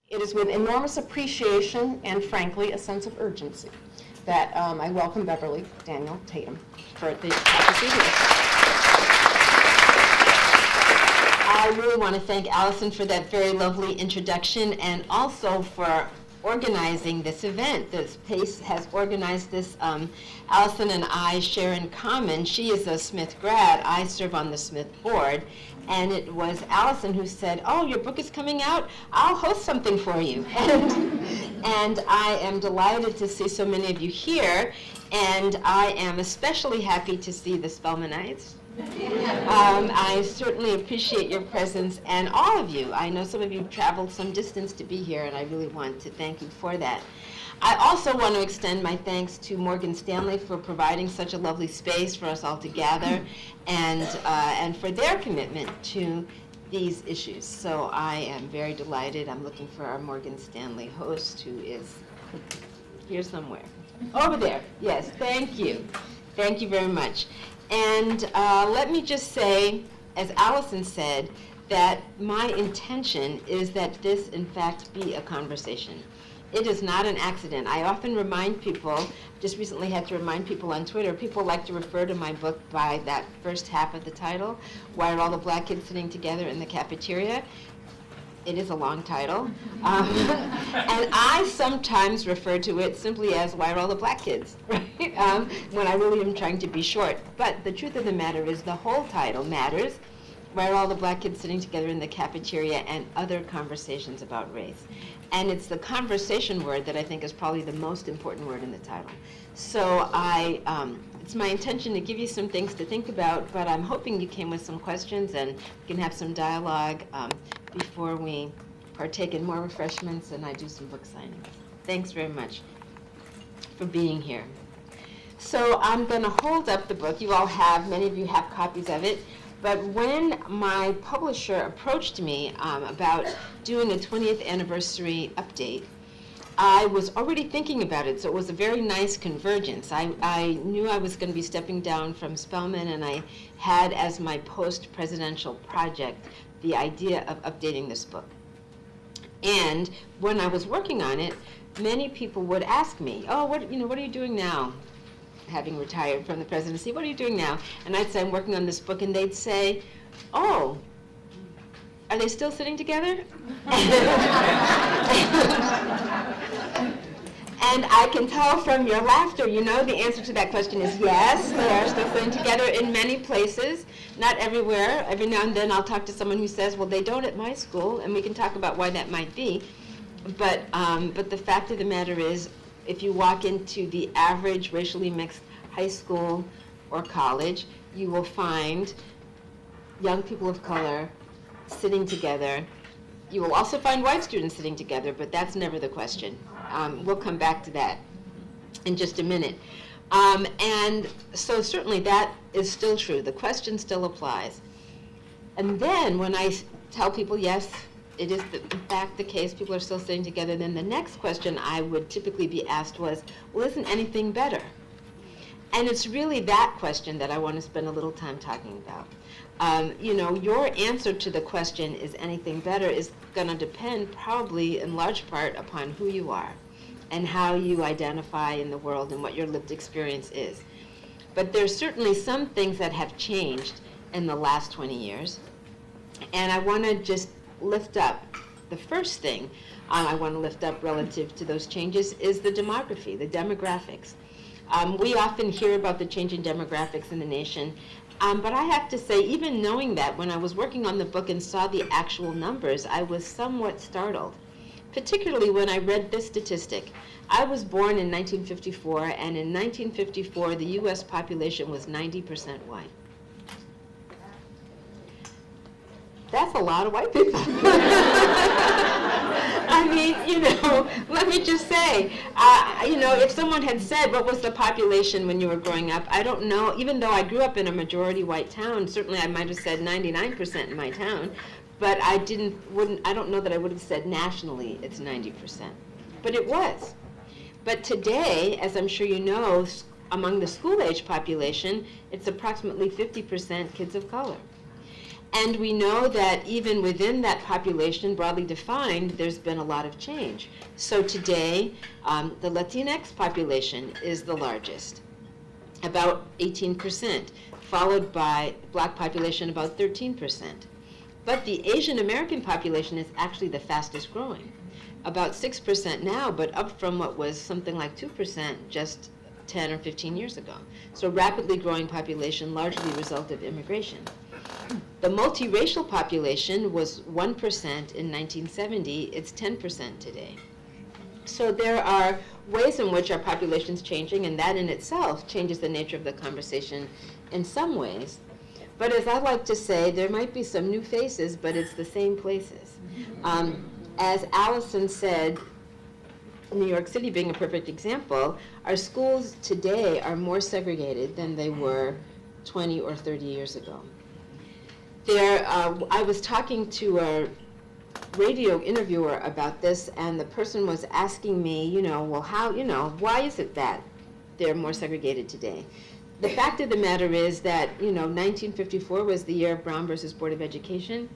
It is with enormous appreciation and, frankly, a sense of urgency that I welcome Beverly Daniel Tatum for the Cafeteria. I really want to thank Allison for that very lovely introduction and also for organizing this event. This PASE has organized this. Allison and I share in common. She is a Smith grad. I serve on the Smith board. And it was Allison who said, "Oh, your book is coming out? I'll host something for you." And I am delighted to see so many of you here. And I am especially happy to see the Spelmanites. I certainly appreciate your presence, and all of you. I know some of you traveled some distance to be here, and I really want to thank you for that. I also want to extend my thanks to Morgan Stanley for providing such a lovely space for us all to gather, and for their commitment to these issues. So I am very delighted. I'm looking for our Morgan Stanley host, who is here somewhere. Over there. Yes, thank you. Thank you very much. And let me just say, as Allison said, that my intention is that this, in fact, be a conversation. It is not an accident. I often remind people, just recently had to remind people on Twitter, people like to refer to my book by that first half of the title, Why Are All the Black Kids Sitting Together in the Cafeteria? It is a long title. And I sometimes refer to it simply as Why Are All the Black Kids? Right? When I really am trying to be short. But the truth of the matter is the whole title matters. Why Are All the Black Kids Sitting Together in the Cafeteria and Other Conversations About Race? And it's the conversation word that I think is probably the most important word in the title. So it's my intention to give you some things to think about, but I'm hoping you came with some questions and we can have some dialogue before we partake in more refreshments and I do some book signings. Thanks very much for being here. So I'm going to hold up the book. You all have, many of you have copies of it. But when my publisher approached me about doing a 20th anniversary update, I was already thinking about it, so it was a very nice convergence. I knew I was going to be stepping down from Spelman, and I had as my post-presidential project the idea of updating this book. And when I was working on it, many people would ask me, "Oh, what are you doing now?" Having retired from the presidency, "What are you doing now?" And I'd say, "I'm working on this book," and they'd say, "Oh, are they still sitting together?" And I can tell from your laughter, the answer to that question is yes, they are still sitting together in many places, not everywhere. Every now and then I'll talk to someone who says, "Well, they don't at my school," and we can talk about why that might be. But the fact of the matter is, if you walk into the average racially mixed high school or college, you will find young people of color sitting together. You will also find white students sitting together, but that's never the question. We'll come back to that in just a minute. And so certainly that is still true. The question still applies. And then when I tell people, yes, it is in fact the case, people are still sitting together, then the next question I would typically be asked was, well, isn't anything better? And it's really that question that I want to spend a little time talking about. Your answer to the question, is anything better, is going to depend probably in large part upon who you are and how you identify in the world and what your lived experience is. But there's certainly some things that have changed in the last 20 years. And I want to just lift up. The first thing I want to lift up relative to those changes is the demography, the demographics. We often hear about the change in demographics in the nation, but I have to say, even knowing that, when I was working on the book and saw the actual numbers, I was somewhat startled, particularly when I read this statistic. I was born in 1954, and in 1954, the U.S. population was 90% white. That's a lot of white people. I mean, let me just say, if someone had said, what was the population when you were growing up, I don't know. Even though I grew up in a majority white town, certainly I might have said 99% in my town, but I don't know that I would have said nationally it's 90%. But it was. But today, as I'm sure you know, among the school-age population, it's approximately 50% kids of color. And we know that even within that population, broadly defined, there's been a lot of change. So today, the Latinx population is the largest, about 18%, followed by Black population, about 13%. But the Asian American population is actually the fastest growing, about 6% now, but up from what was something like 2% just 10 or 15 years ago. So rapidly growing population, largely a result of immigration. The multiracial population was 1% in 1970, it's 10% today. So there are ways in which our population is changing, and that in itself changes the nature of the conversation in some ways. But as I like to say, there might be some new faces, but it's the same places. As Allison said, New York City being a perfect example, our schools today are more segregated than they were 20 or 30 years ago. I was talking to a radio interviewer about this, and the person was asking me, well, why is it that they're more segregated today? The fact of the matter is that, 1954 was the year of Brown versus Board of Education,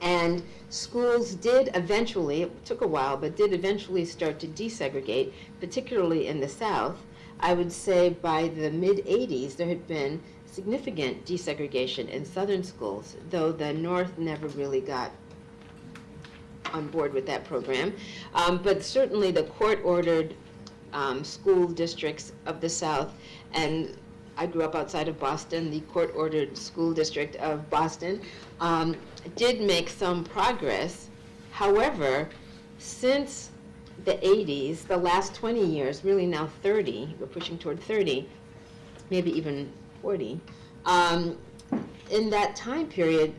and schools did eventually, it took a while, but did eventually start to desegregate, particularly in the South. I would say by the mid-'80s, there had been significant desegregation in Southern schools, though the North never really got on board with that program. But certainly the court-ordered school districts of the South, and I grew up outside of Boston, the court-ordered school district of Boston, did make some progress. However, since the 80s, the last 20 years, really now 30, we're pushing toward 30, maybe even 40, in that time period,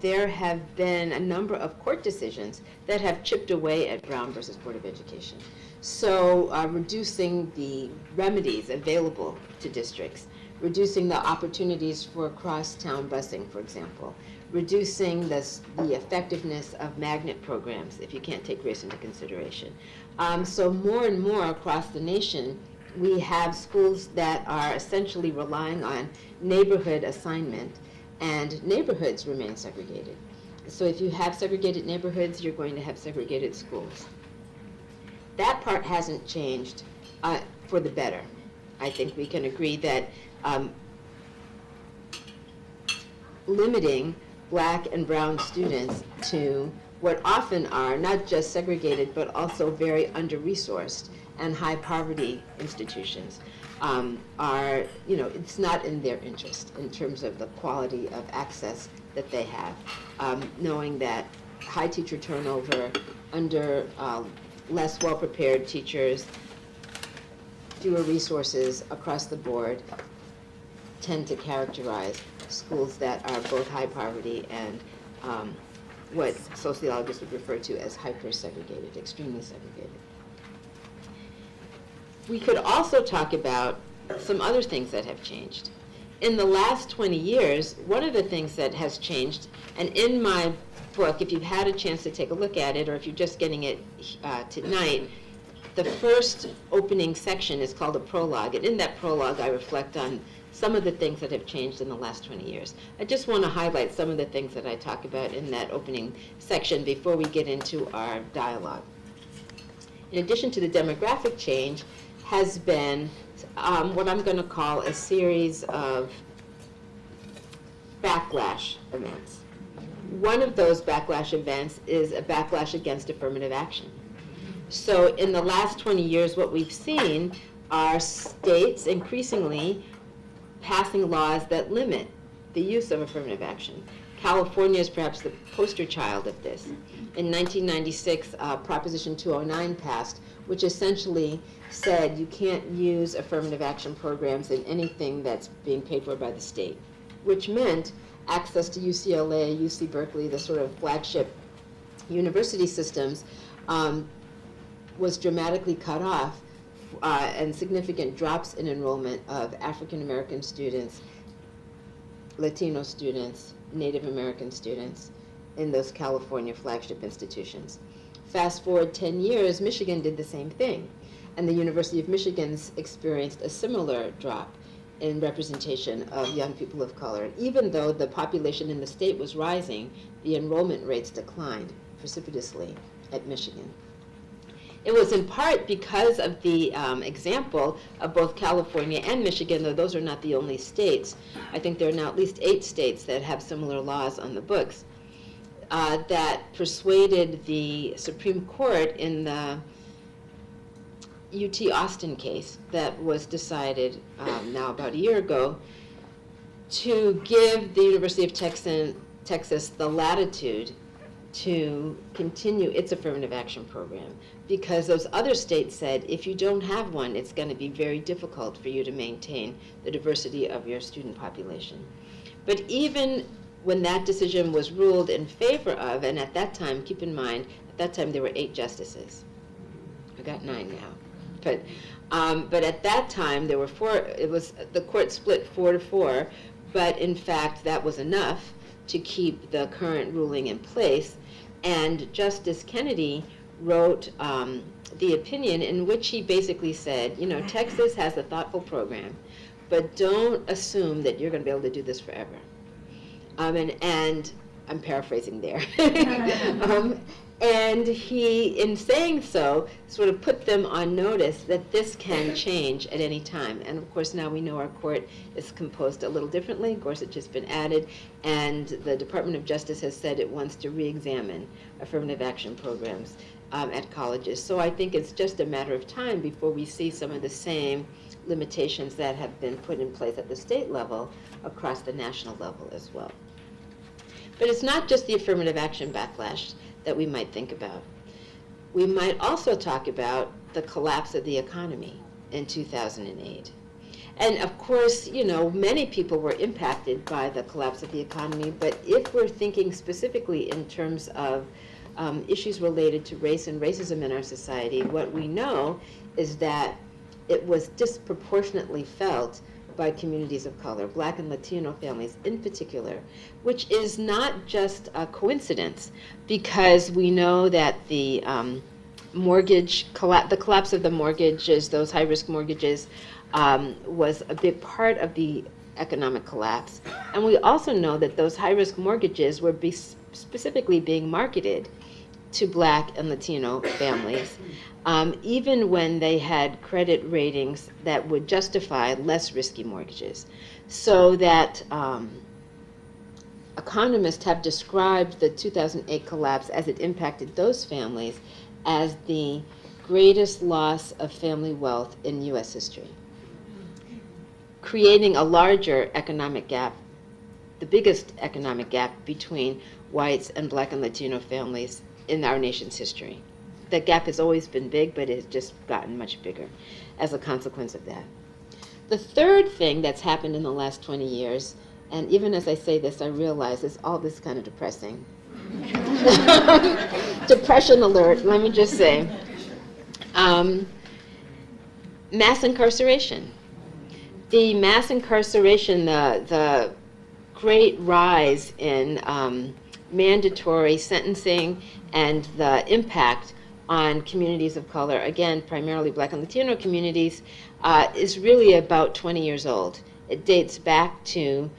there have been a number of court decisions that have chipped away at Brown versus Board of Education. So reducing the remedies available to districts, reducing the opportunities for cross-town busing, for example, reducing the effectiveness of magnet programs if you can't take race into consideration. So more and more across the nation, we have schools that are essentially relying on neighborhood assignment, and neighborhoods remain segregated. So if you have segregated neighborhoods, you're going to have segregated schools. That part hasn't changed for the better. I think we can agree that limiting Black and brown students to what often are not just segregated, but also very under-resourced and high poverty institutions are, it's not in their interest in terms of the quality of access that they have. Knowing that high teacher turnover under less well-prepared teachers, fewer resources across the board tend to characterize schools that are both high poverty and what sociologists would refer to as hyper-segregated, extremely segregated. We could also talk about some other things that have changed. In the last 20 years, one of the things that has changed, and in my book, if you've had a chance to take a look at it, or if you're just getting it tonight, the first opening section is called a prologue, and in that prologue I reflect on some of the things that have changed in the last 20 years. I just want to highlight some of the things that I talk about in that opening section before we get into our dialogue. In addition to the demographic change, has been what I'm going to call a series of backlash events. One of those backlash events is a backlash against affirmative action. So in the last 20 years, what we've seen are states increasingly passing laws that limit the use of affirmative action. California is perhaps the poster child of this. In 1996, Proposition 209 passed, which essentially said you can't use affirmative action programs in anything that's being paid for by the state, which meant access to UCLA, UC Berkeley, the sort of flagship university systems, was dramatically cut off, and significant drops in enrollment of African American students, Latino students, Native American students in those California flagship institutions. Fast forward 10 years, Michigan did the same thing, and the University of Michigan's experienced a similar drop in representation of young people of color. Even though the population in the state was rising, the enrollment rates declined precipitously at Michigan. It was in part because of the example of both California and Michigan, though those are not the only states. I think there are now at least 8 states that have similar laws on the books that persuaded the Supreme Court in the UT Austin case that was decided now about a year ago to give the University of Texas the latitude to continue its affirmative action program, because those other states said if you don't have one, it's going to be very difficult for you to maintain the diversity of your student population. But even when that decision was ruled in favor of, and at that time, keep in mind, at that time there were 8 justices. I got 9 now. But at that time there were 4, the court split 4-4, but in fact that was enough to keep the current ruling in place. And Justice Kennedy wrote the opinion in which he basically said, you know, Texas has a thoughtful program, but don't assume that you're going to be able to do this forever. And I'm paraphrasing there. And he, in saying so, sort of put them on notice that this can change at any time. And of course, now we know our court is composed a little differently. Gorsuch has been added, and the Department of Justice has said it wants to re-examine affirmative action programs at colleges. So I think it's just a matter of time before we see some of the same limitations that have been put in place at the state level across the national level as well. But it's not just the affirmative action backlash that we might think about. We might also talk about the collapse of the economy in 2008. And of course, you know, many people were impacted by the collapse of the economy, but if we're thinking specifically in terms of issues related to race and racism in our society, what we know is that it was disproportionately felt by communities of color, Black and Latino families in particular, which is not just a coincidence, because we know that the the collapse of the mortgages, those high-risk mortgages, was a big part of the economic collapse. And we also know that those high-risk mortgages were specifically being marketed to Black and Latino families, even when they had credit ratings that would justify less risky mortgages. So that economists have described the 2008 collapse as it impacted those families as the greatest loss of family wealth in U.S. history, creating a larger economic gap, the biggest economic gap between whites and Black and Latino families in our nation's history. That gap has always been big, but it has just gotten much bigger as a consequence of that. The third thing that's happened in the last 20 years, and even as I say this, I realize it's all this kind of depressing. Depression alert, let me just say. Mass incarceration. The mass incarceration, the great rise in mandatory sentencing and the impact on communities of color, again, primarily Black and Latino communities, is really about 20 years old. It dates back to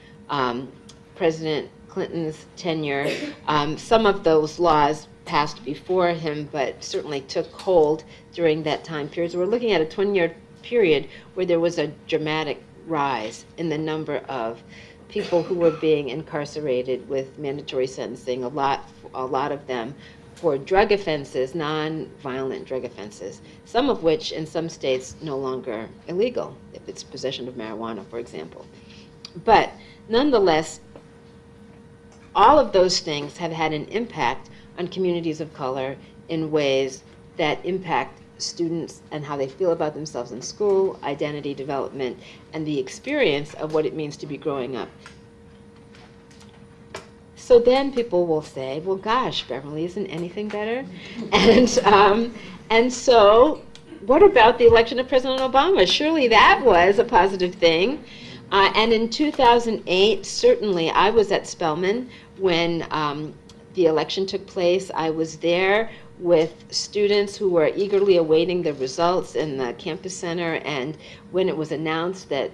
President Clinton's tenure. Some of those laws passed before him, but certainly took hold during that time period. So we're looking at a 20-year period where there was a dramatic rise in the number of people who were being incarcerated with mandatory sentencing, a lot of them for drug offenses, non-violent drug offenses, some of which in some states no longer illegal, if it's possession of marijuana, for example. But nonetheless, all of those things have had an impact on communities of color in ways that impact students and how they feel about themselves in school, identity development, and the experience of what it means to be growing up. So then people will say, well, gosh, Beverly, isn't anything better? And so what about the election of President Obama? Surely that was a positive thing. And in 2008, certainly I was at Spelman when the election took place. I was there with students who were eagerly awaiting the results in the campus center, and when it was announced that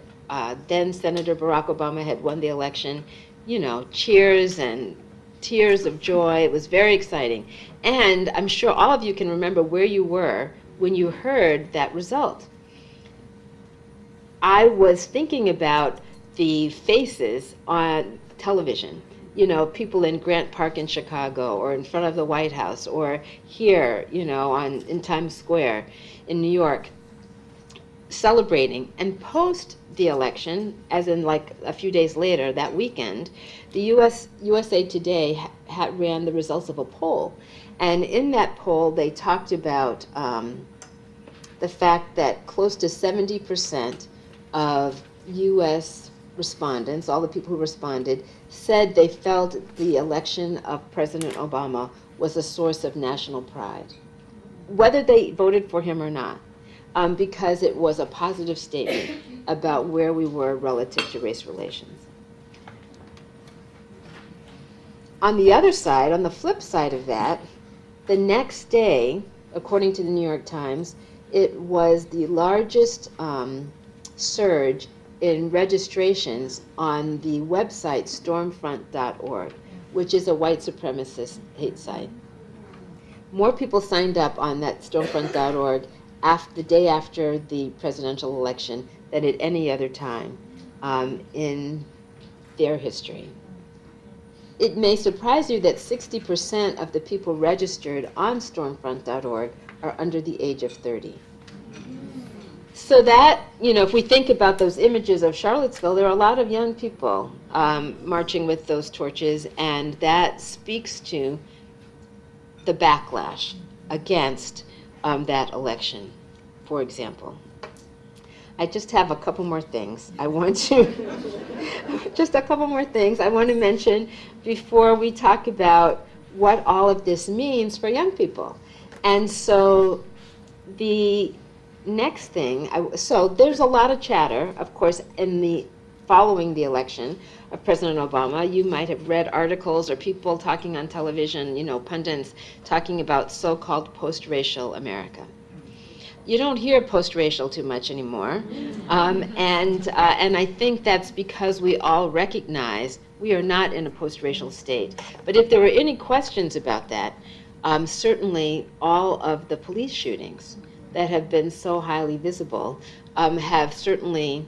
then Senator Barack Obama had won the election, cheers and tears of joy. It was very exciting. And I'm sure all of you can remember where you were when you heard that result. I was thinking about the faces on television, people in Grant Park in Chicago, or in front of the White House, or here, in Times Square in New York, celebrating. And post the election, as in like a few days later, that weekend, the USA Today ran the results of a poll. And in that poll, they talked about the fact that close to 70% of U.S. respondents, all the people who responded, said they felt the election of President Obama was a source of national pride, whether they voted for him or not, because it was a positive statement about where we were relative to race relations. On the other side, on the flip side of that, the next day, according to the New York Times, it was the largest surge in registrations on the website stormfront.org, which is a white supremacist hate site. More people signed up on that stormfront.org the day after the presidential election than at any other time in their history. It may surprise you that 60% of the people registered on stormfront.org are under the age of 30. So that, if we think about those images of Charlottesville, there are a lot of young people marching with those torches, and that speaks to the backlash against that election, for example. I just have a couple more things I want to mention before we talk about what all of this means for young people. And so the next thing, so there's a lot of chatter, of course, following the election of President Obama. You might have read articles or people talking on television, pundits talking about so-called post-racial America. You don't hear post-racial too much anymore, and I think that's because we all recognize we are not in a post-racial state. But if there were any questions about that, certainly all of the police shootings that have been so highly visible have certainly,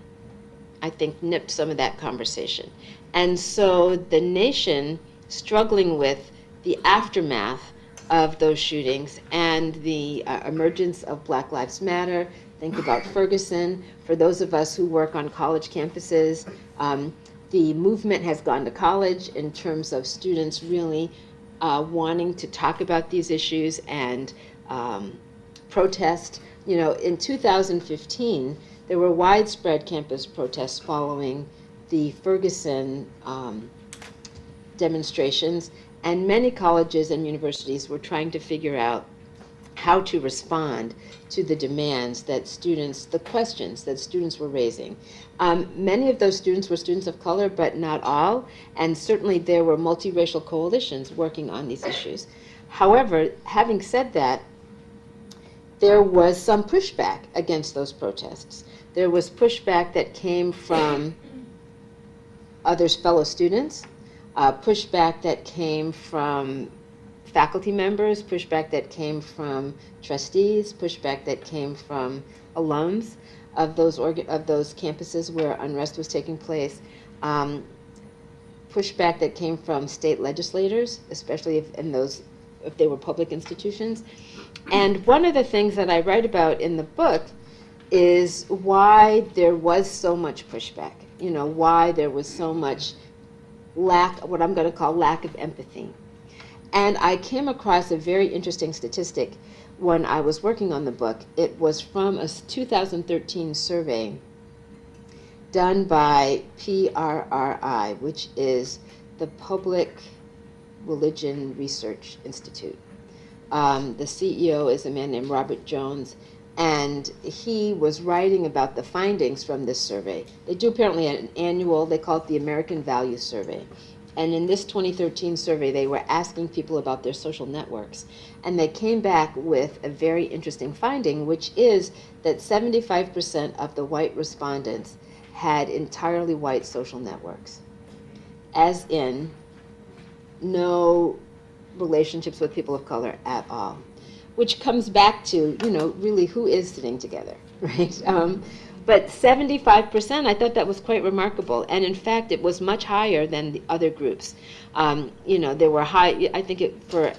I think, nipped some of that conversation. And so the nation struggling with the aftermath of those shootings and the emergence of Black Lives Matter. Think about Ferguson. For those of us who work on college campuses, the movement has gone to college in terms of students really wanting to talk about these issues and protest. In 2015, there were widespread campus protests following the Ferguson demonstrations, and many colleges and universities were trying to figure out how to respond to the demands that the questions that students were raising. Many of those students were students of color, but not all, and certainly there were multiracial coalitions working on these issues. However, having said that, there was some pushback against those protests. There was pushback that came from fellow students, pushback that came from faculty members, pushback that came from trustees, pushback that came from alums of those campuses where unrest was taking place, pushback that came from state legislators, especially if they were public institutions. And one of the things that I write about in the book is why there was so much pushback, why there was so much what I'm going to call lack of empathy. And I came across a very interesting statistic when I was working on the book. It was from a 2013 survey done by PRRI, which is the Public Religion Research Institute. The CEO is a man named Robert Jones, and he was writing about the findings from this survey. They do apparently an annual, they call it the American Values Survey. And in this 2013 survey, they were asking people about their social networks. And they came back with a very interesting finding, which is that 75% of the white respondents had entirely white social networks, as in no relationships with people of color at all, which comes back to, really who is sitting together, right? But 75%, I thought that was quite remarkable. And in fact, it was much higher than the other groups. There were high, I think for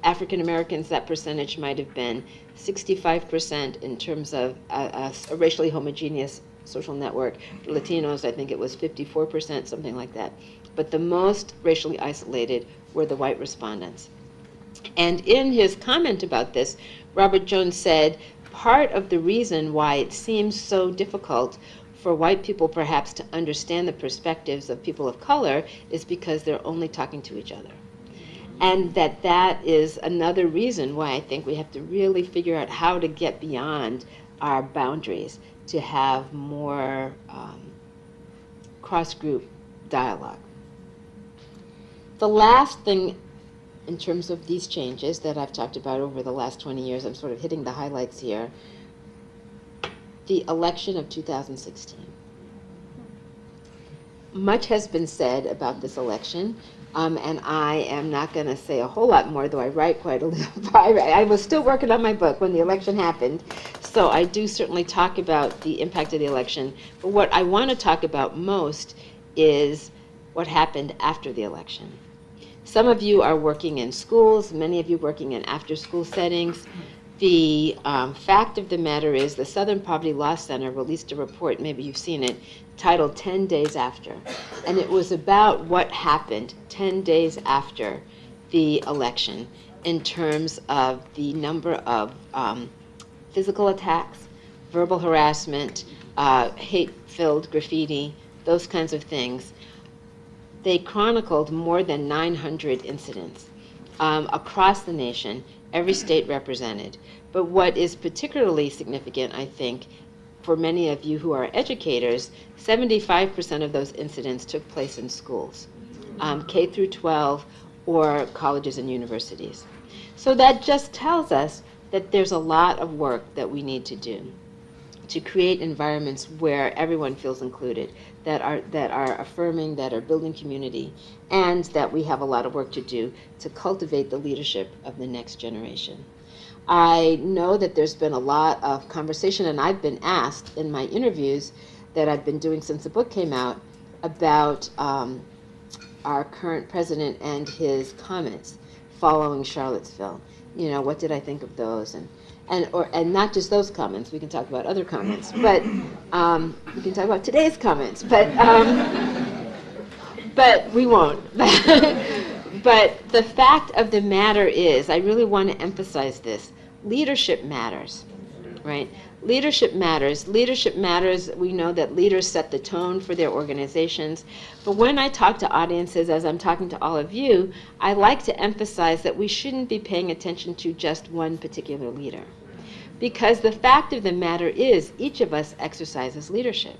African Americans, that percentage might have been 65% in terms of a racially homogeneous social network. For Latinos, I think it was 54%, something like that. But the most racially isolated were the white respondents. And in his comment about this, Robert Jones said, part of the reason why it seems so difficult for white people perhaps to understand the perspectives of people of color is because they're only talking to each other. And that is another reason why I think we have to really figure out how to get beyond our boundaries to have more cross-group dialogue. The last thing in terms of these changes that I've talked about over the last 20 years, I'm sort of hitting the highlights here, the election of 2016. Much has been said about this election, and I am not going to say a whole lot more, though I write quite a little. I was still working on my book when the election happened, so I do certainly talk about the impact of the election. But what I want to talk about most is what happened after the election. Some of you are working in schools, many of you working in after-school settings. The fact of the matter is the Southern Poverty Law Center released a report, maybe you've seen it, titled 10 Days After. And it was about what happened 10 days after the election in terms of the number of physical attacks, verbal harassment, hate-filled graffiti, those kinds of things. They chronicled more than 900 incidents across the nation, every state represented. But what is particularly significant, I think, for many of you who are educators, 75% of those incidents took place in schools, K through 12 or colleges and universities. So that just tells us that there's a lot of work that we need to do to create environments where everyone feels included, that are affirming, that are building community, and that we have a lot of work to do to cultivate the leadership of the next generation. I know that there's been a lot of conversation, and I've been asked in my interviews that I've been doing since the book came out about our current president and his comments following Charlottesville. What did I think of those? And not just those comments, we can talk about other comments, but we can talk about today's comments, but we won't. But the fact of the matter is, I really want to emphasize this, leadership matters, right? Leadership matters. Leadership matters. We know that leaders set the tone for their organizations. But when I talk to audiences, as I'm talking to all of you, I like to emphasize that we shouldn't be paying attention to just one particular leader. Because the fact of the matter is, each of us exercises leadership.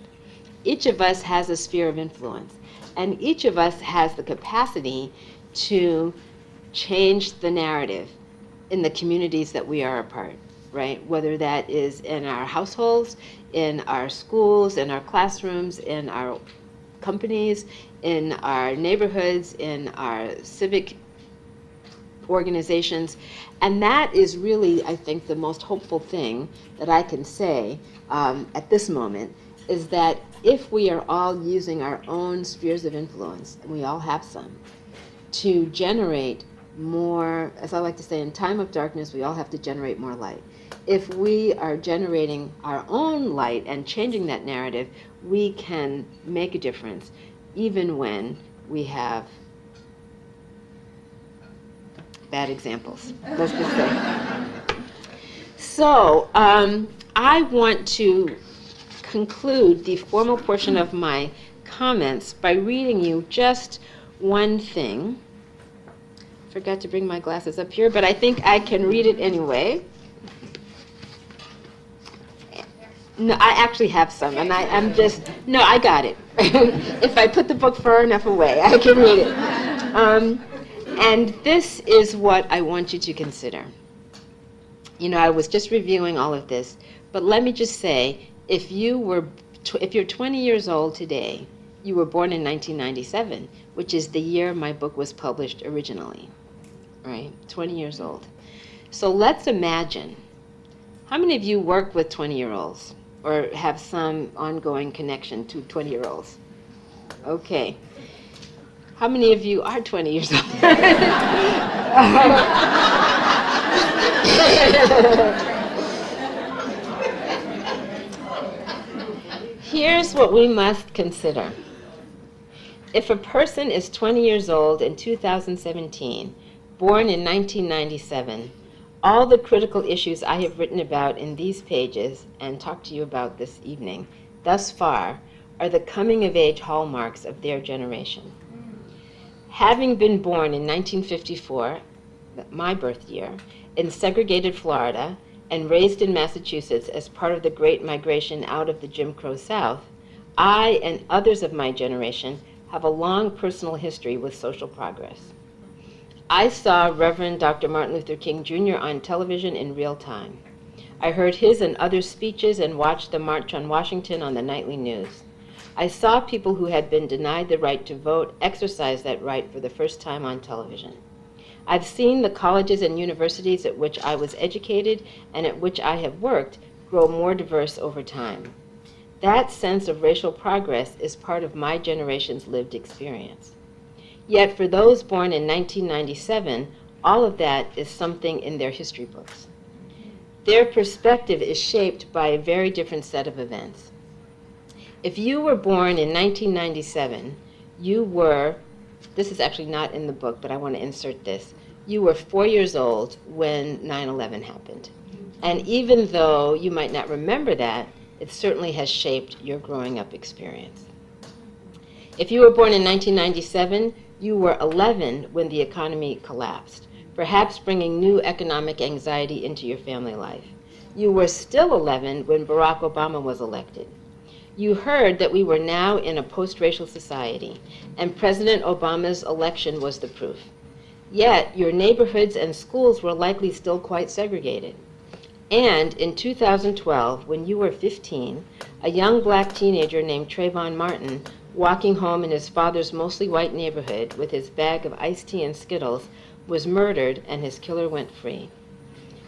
Each of us has a sphere of influence. And each of us has the capacity to change the narrative in the communities that we are a part. Right? Whether that is in our households, in our schools, in our classrooms, in our companies, in our neighborhoods, in our civic organizations. And that is really, I think, the most hopeful thing that I can say at this moment, is that if we are all using our own spheres of influence, and we all have some, to generate more, as I like to say, in time of darkness, we all have to generate more light. If we are generating our own light and changing that narrative, we can make a difference, even when we have bad examples, let's just say. So I want to conclude the formal portion of my comments by reading you just one thing. Forgot to bring my glasses up here, but I think I can read it anyway. No, I actually have some, and I got it. If I put the book far enough away, I can read it. And this is what I want you to consider. I was just reviewing all of this, but let me just say, if you were if you're 20 years old today, you were born in 1997, which is the year my book was published originally, right? 20 years old. So let's imagine, how many of you work with 20-year-olds or have some ongoing connection to 20-year-olds? Okay. How many of you are 20 years old? Here's what we must consider. If a person is 20 years old in 2017, born in 1997, all the critical issues I have written about in these pages and talked to you about this evening thus far are the coming-of-age hallmarks of their generation. Having been born in 1954, my birth year, in segregated Florida, and raised in Massachusetts as part of the Great Migration out of the Jim Crow South, I and others of my generation have a long personal history with social progress. I saw Reverend Dr. Martin Luther King Jr. on television in real time. I heard his and others' speeches and watched the March on Washington on the nightly news. I saw people who had been denied the right to vote exercise that right for the first time on television. I've seen the colleges and universities at which I was educated and at which I have worked grow more diverse over time. That sense of racial progress is part of my generation's lived experience. Yet for those born in 1997, all of that is something in their history books. Their perspective is shaped by a very different set of events. If you were born in 1997, you were, this is actually not in the book, but I want to insert this, you were 4 years old when 9/11 happened. And even though you might not remember that, it certainly has shaped your growing up experience. If you were born in 1997, you were 11 when the economy collapsed, perhaps bringing new economic anxiety into your family life. You were still 11 when Barack Obama was elected. You heard that we were now in a post-racial society, and President Obama's election was the proof. Yet, your neighborhoods and schools were likely still quite segregated. And in 2012, when you were 15, a young black teenager named Trayvon Martin, walking home in his father's mostly white neighborhood with his bag of iced tea and Skittles, was murdered and his killer went free.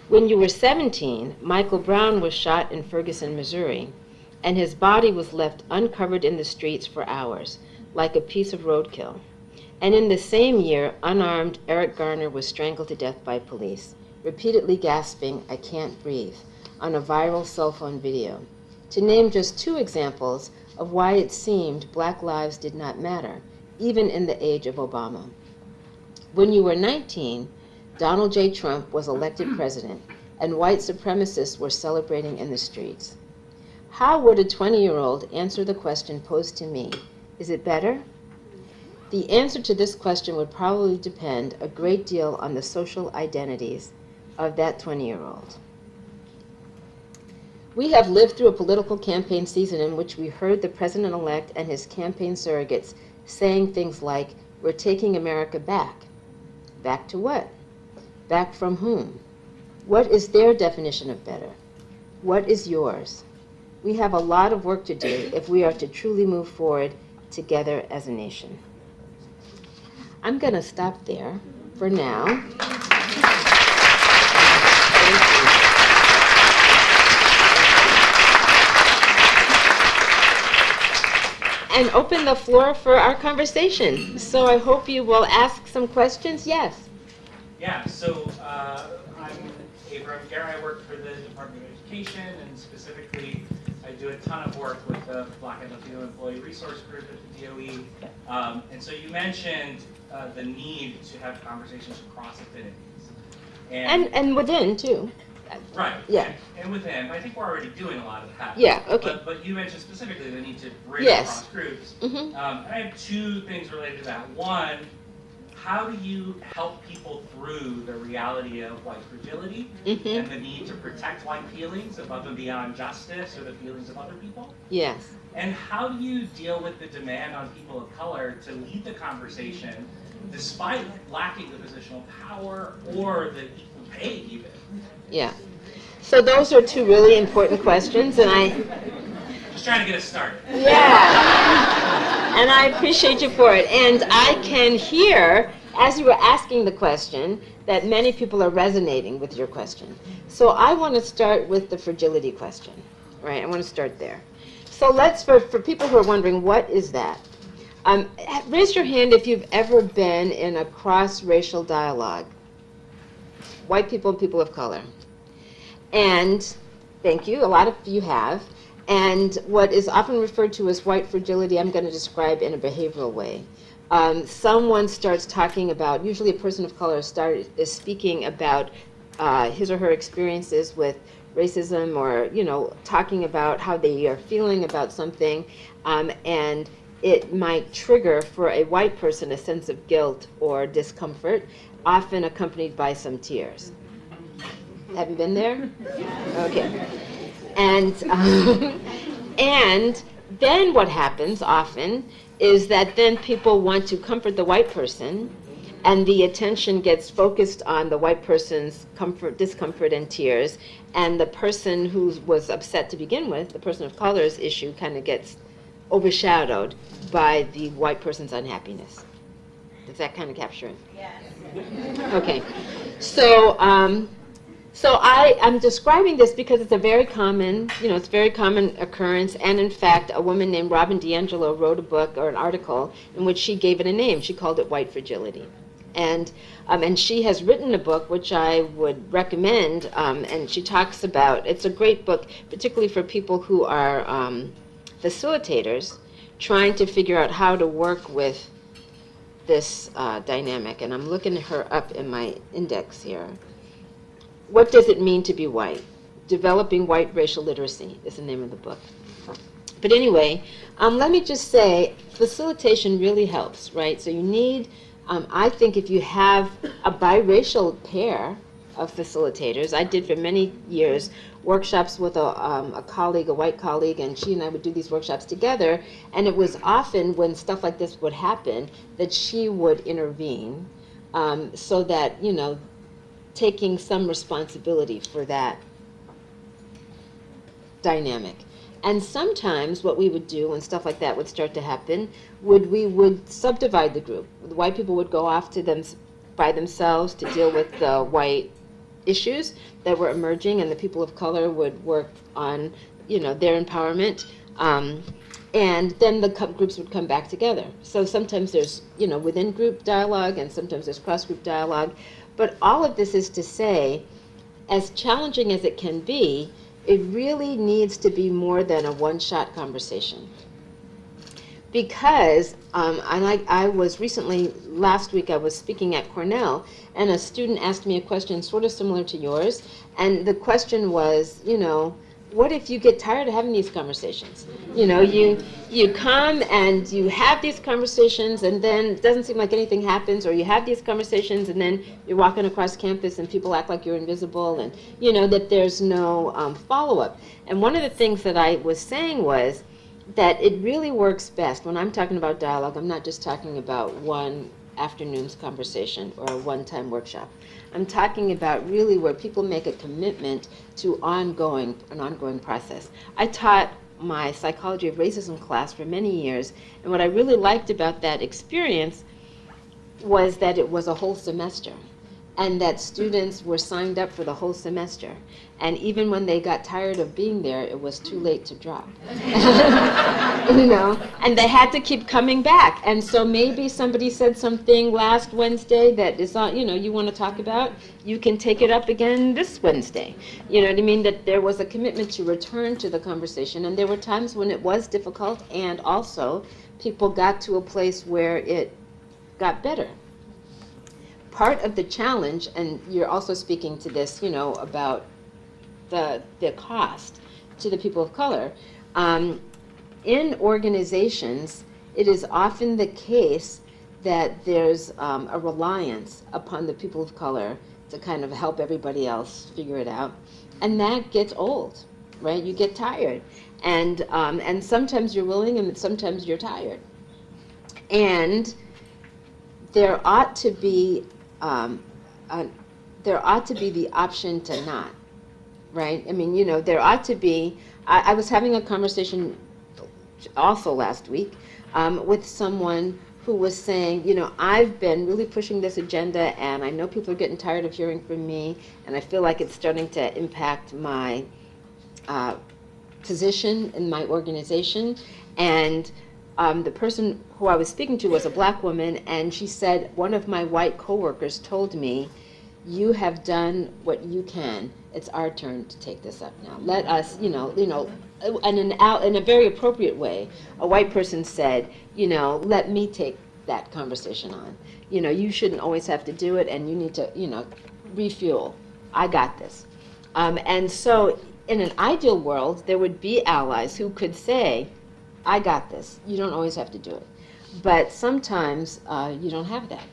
When you were 17, Michael Brown was shot in Ferguson, Missouri, and his body was left uncovered in the streets for hours, like a piece of roadkill. And in the same year, unarmed Eric Garner was strangled to death by police, repeatedly gasping, "I can't breathe," on a viral cell phone video, to name just two examples of why it seemed black lives did not matter, even in the age of Obama. When you were 19, Donald J. Trump was elected president, and white supremacists were celebrating in the streets. How would a 20-year-old answer the question posed to me, is it better? The answer to this question would probably depend a great deal on the social identities of that 20-year-old. We have lived through a political campaign season in which we heard the president-elect and his campaign surrogates saying things like, "We're taking America back." Back to what? Back from whom? What is their definition of better? What is yours? We have a lot of work to do if we are to truly move forward together as a nation. I'm going to stop there for now. And open the floor for our conversation. So I hope you will ask some questions. Yes? Yeah, so I'm Abram Garrett. I work for the Department of Education, and specifically I do a ton of work with the Black and Latino Employee Resource Group at the DOE. And so you mentioned the need to have conversations across affinities. And within, too. Right. Yeah. And within. I think we're already doing a lot of that. Yeah, okay. But you mentioned specifically the need to bridge Yes. across groups. Mm-hmm. And I have two things related to that. One, how do you help people through the reality of white fragility Mm-hmm. and the need to protect white feelings above and beyond justice or the feelings of other people? Yes. And how do you deal with the demand on people of color to lead the conversation despite lacking the positional power or the equal pay even? Yeah. So those are two really important questions, and Just trying to get us started. Yeah. And I appreciate you for it. And I can hear, as you were asking the question, that many people are resonating with your question. So I want to start with the fragility question, right? I want to start there. So let's, for people who are wondering, what is that? Raise your hand if you've ever been in a cross-racial dialogue. White people and people of color. And, thank you, a lot of you have. And what is often referred to as white fragility, I'm going to describe in a behavioral way. Someone starts talking about, usually a person of color is speaking about his or her experiences with racism, or talking about how they are feeling about something, and it might trigger for a white person a sense of guilt or discomfort, often accompanied by some tears. Have you been there? Okay. And and then what happens often is that then people want to comfort the white person, and the attention gets focused on the white person's discomfort, and tears, and the person who was upset to begin with, the person of color's issue, kind of gets overshadowed by the white person's unhappiness. Does that kind of capture it? Yes. Okay. So I'm describing this because it's a very common, it's a very common occurrence, and in fact, a woman named Robin DiAngelo wrote a book or an article in which she gave it a name. She called it white fragility. And she has written a book which I would recommend, and she talks about, it's a great book, particularly for people who are facilitators trying to figure out how to work with this dynamic. And I'm looking her up in my index here. What does it mean to be white? Developing White Racial Literacy is the name of the book. But anyway, let me just say, facilitation really helps, right? So you need, I think if you have a biracial pair of facilitators, I did for many years workshops with a colleague, a white colleague, and she and I would do these workshops together, and it was often when stuff like this would happen that she would intervene, so that, taking some responsibility for that dynamic. And sometimes what we would do when stuff like that would start to happen, we would subdivide the group. The white people would go off to them by themselves to deal with the white issues that were emerging, and the people of color would work on, their empowerment. And then the groups would come back together. So sometimes there's, within group dialogue, and sometimes there's cross-group dialogue. But all of this is to say, as challenging as it can be, it really needs to be more than a one-shot conversation. Because, I was recently, last week I was speaking at Cornell, and a student asked me a question sort of similar to yours, and the question was, what if you get tired of having these conversations? You come and you have these conversations, and then it doesn't seem like anything happens, or you have these conversations and then you're walking across campus and people act like you're invisible, and that there's no follow-up. And one of the things that I was saying was that it really works best when I'm talking about dialogue. I'm not just talking about one afternoon's conversation or a one-time workshop. I'm talking about really where people make a commitment to an ongoing process. I taught my psychology of racism class for many years, and what I really liked about that experience was that it was a whole semester, and that students were signed up for the whole semester. And even when they got tired of being there, it was too late to drop. And they had to keep coming back. And so maybe somebody said something last Wednesday that is on, you want to talk about, you can take it up again this Wednesday. You know what I mean? That there was a commitment to return to the conversation. And there were times when it was difficult, and also people got to a place where it got better. Part of the challenge, and you're also speaking to this, about the cost to the people of color. In organizations, it is often the case that there's a reliance upon the people of color to kind of help everybody else figure it out. And that gets old, right? You get tired. And sometimes you're willing and sometimes you're tired. And there ought to be the option to not, right? I mean, there ought to be, I was having a conversation also last week, with someone who was saying, I've been really pushing this agenda, and I know people are getting tired of hearing from me, and I feel like it's starting to impact my position in my organization. And the person who I was speaking to was a black woman, and she said, one of my white coworkers told me, you have done what you can. It's our turn to take this up now. Let us, and in a very appropriate way, a white person said, let me take that conversation on. You shouldn't always have to do it, and you need to, refuel. I got this. And so in an ideal world, there would be allies who could say, I got this. You don't always have to do it. But sometimes you don't have that.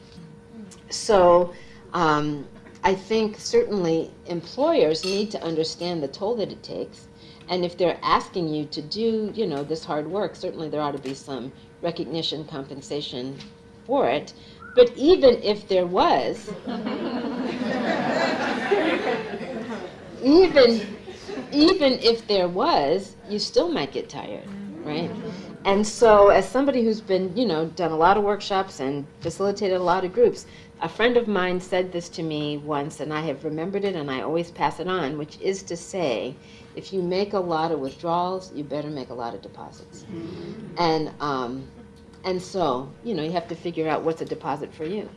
So I think certainly employers need to understand the toll that it takes. And if they're asking you to do, this hard work, certainly there ought to be some recognition, compensation for it. But even if there was, even if there was, you still might get tired, right? And so as somebody who's been, done a lot of workshops and facilitated a lot of groups, a friend of mine said this to me once, and I have remembered it, and I always pass it on, which is to say, if you make a lot of withdrawals, you better make a lot of deposits. And so, you have to figure out what's a deposit for you.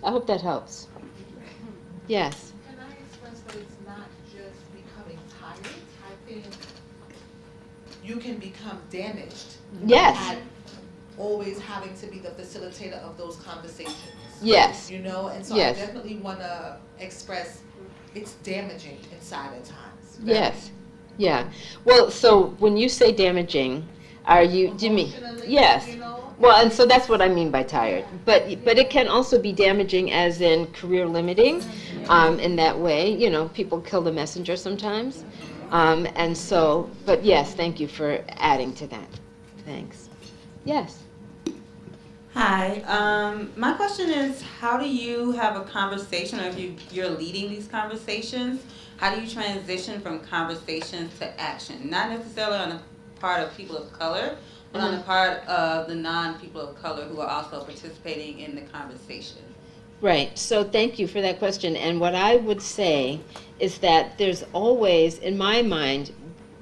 I hope that helps. Yes. Can I express that it's not just becoming tired? I think you can become damaged. Yes. At always having to be the facilitator of those conversations. Yes. And so Yes. I definitely want to express it's damaging inside at times. Yes. Yeah. Well, so when you say damaging, do you mean? Emotionally, Yes. Well, and so that's what I mean by tired. But it can also be damaging as in career limiting, in that way. People kill the messenger sometimes. And so, but yes, thank you for adding to that. Thanks. Yes. Hi. My question is, how do you have a conversation, or if you're leading these conversations, how do you transition from conversations to action? Not necessarily on the part of people of color, but on the part of the non-people of color who are also participating in the conversation. Right. So thank you for that question. And what I would say is that there's always, in my mind,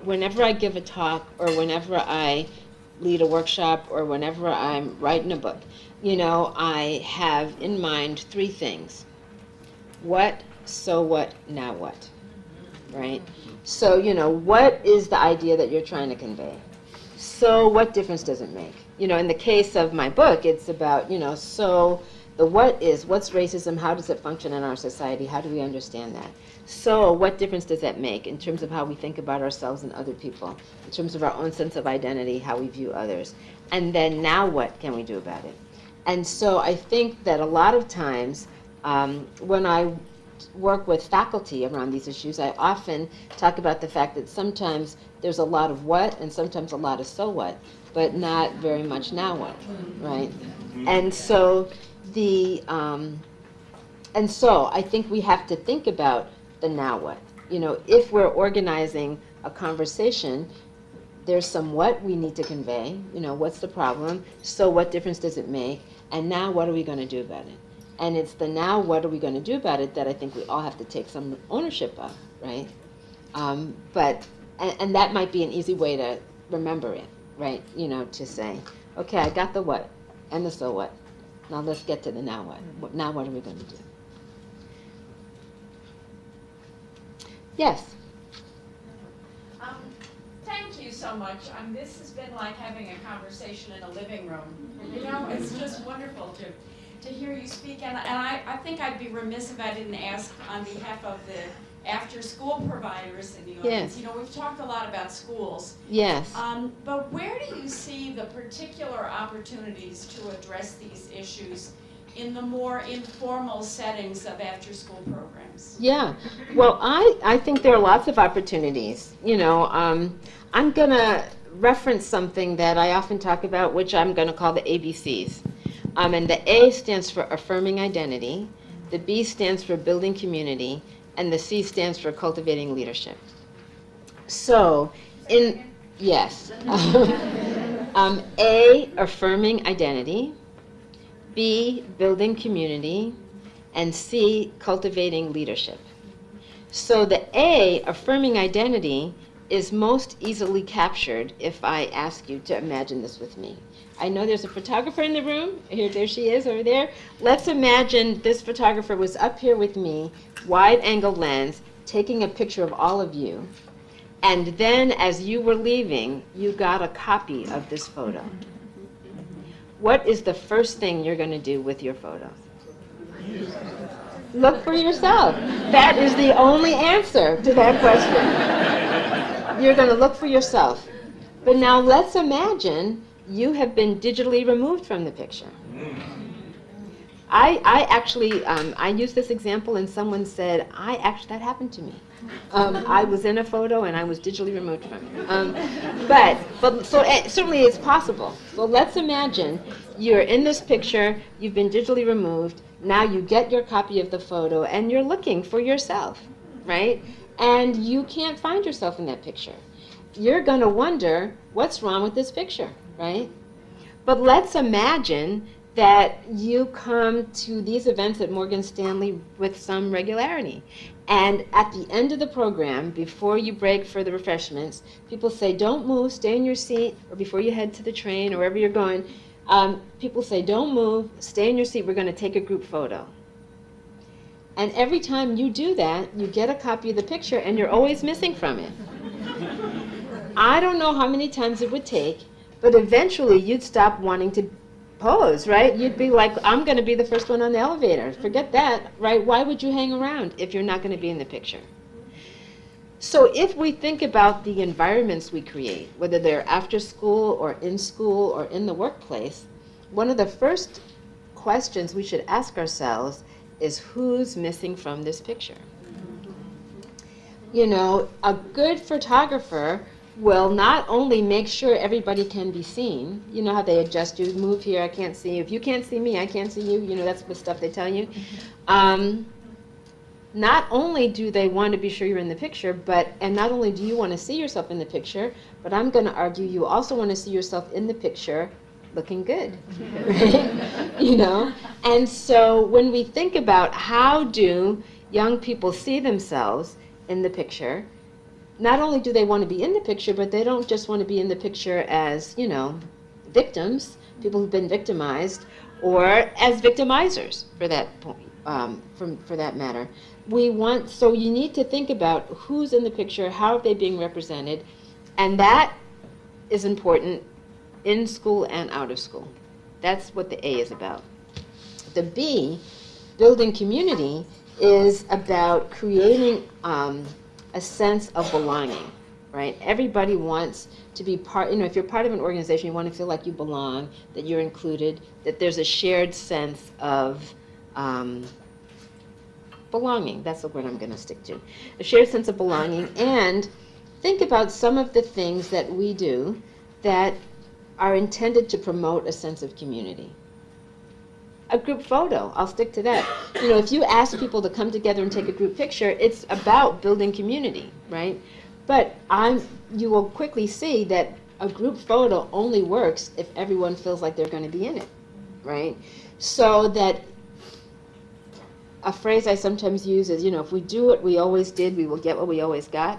whenever I give a talk or whenever I lead a workshop or whenever I'm writing a book, I have in mind three things. What, so what, now what? Right? So, what is the idea that you're trying to convey? So what difference does it make? In the case of my book, it's about, so the what's racism, how does it function in our society, how do we understand that? So what difference does that make in terms of how we think about ourselves and other people, in terms of our own sense of identity, how we view others? And then now what can we do about it? And so I think that a lot of times when I work with faculty around these issues, I often talk about the fact that sometimes there's a lot of what and sometimes a lot of so what, but not very much now what, right? And so I think we have to think about the now what. If we're organizing a conversation, there's some what we need to convey, what's the problem, so what difference does it make, and now what are we going to do about it? And it's the now what are we going to do about it that I think we all have to take some ownership of, right? And that might be an easy way to remember it, right? To say, okay, I got the what and the so what. Now let's get to the now what. Now what are we going to do? Yes. Thank you so much. This has been like having a conversation in a living room. It's just wonderful to hear you speak. And I think I'd be remiss if I didn't ask on behalf of the after-school providers in the audience. Yes. We've talked a lot about schools. Yes. But where do you see the particular opportunities to address these issues in the more informal settings of after-school programs? Yeah. Well, I think there are lots of opportunities. I'm going to reference something that I often talk about, which I'm going to call the ABCs. And the A stands for affirming identity, the B stands for building community, and the C stands for cultivating leadership. So Yes. A, affirming identity. B, building community. And C, cultivating leadership. So the A, affirming identity, is most easily captured if I ask you to imagine this with me. I know there's a photographer in the room. There she is over there. Let's imagine this photographer was up here with me, wide-angle lens, taking a picture of all of you. And then as you were leaving, you got a copy of this photo. What is the first thing you're going to do with your photo? Look for yourself. That is the only answer to that question. You're going to look for yourself. But now let's imagine you have been digitally removed from the picture. I actually, I used this example and someone said, that happened to me. I was in a photo and I was digitally removed from it. But so certainly it's possible. So let's imagine you're in this picture, you've been digitally removed, now you get your copy of the photo and you're looking for yourself, right? And you can't find yourself in that picture. You're going to wonder, what's wrong with this picture, right? But let's imagine that you come to these events at Morgan Stanley with some regularity. And at the end of the program, before you break for the refreshments, people say, don't move, stay in your seat, or before you head to the train or wherever you're going, people say, don't move, stay in your seat, we're going to take a group photo. And every time you do that, you get a copy of the picture and you're always missing from it. I don't know how many times it would take, but eventually you'd stop wanting to pose, right? You'd be like, I'm going to be the first one on the elevator. Forget that, right? Why would you hang around if you're not going to be in the picture? So if we think about the environments we create, whether they're after school or in the workplace, one of the first questions we should ask ourselves is, who's missing from this picture? You know, a good photographer will not only make sure everybody can be seen, you know how they adjust you, move here, I can't see you. If you can't see me, I can't see you. You know, that's the stuff they tell you. Not only do they want to be sure you're in the picture, and not only do you want to see yourself in the picture, but I'm going to argue you also want to see yourself in the picture looking good, right? You know? And so when we think about how do young people see themselves in the picture, not only do they want to be in the picture, but they don't just want to be in the picture as, you know, victims, people who've been victimized, or as victimizers, for that point, for that matter. So you need to think about who's in the picture, how are they being represented, and that is important in school and out of school. That's what the A is about. The B, building community, is about creating a sense of belonging, right? Everybody wants to be part, you know, if you're part of an organization, you want to feel like you belong, that you're included, that there's a shared sense of belonging. That's the word I'm going to stick to. A shared sense of belonging. And think about some of the things that we do that are intended to promote a sense of community. A group photo, I'll stick to that. You know, if you ask people to come together and take a group picture, it's about building community, right? But you will quickly see that a group photo only works if everyone feels like they're going to be in it, right? So that a phrase I sometimes use is, you know, if we do what we always did, we will get what we always got.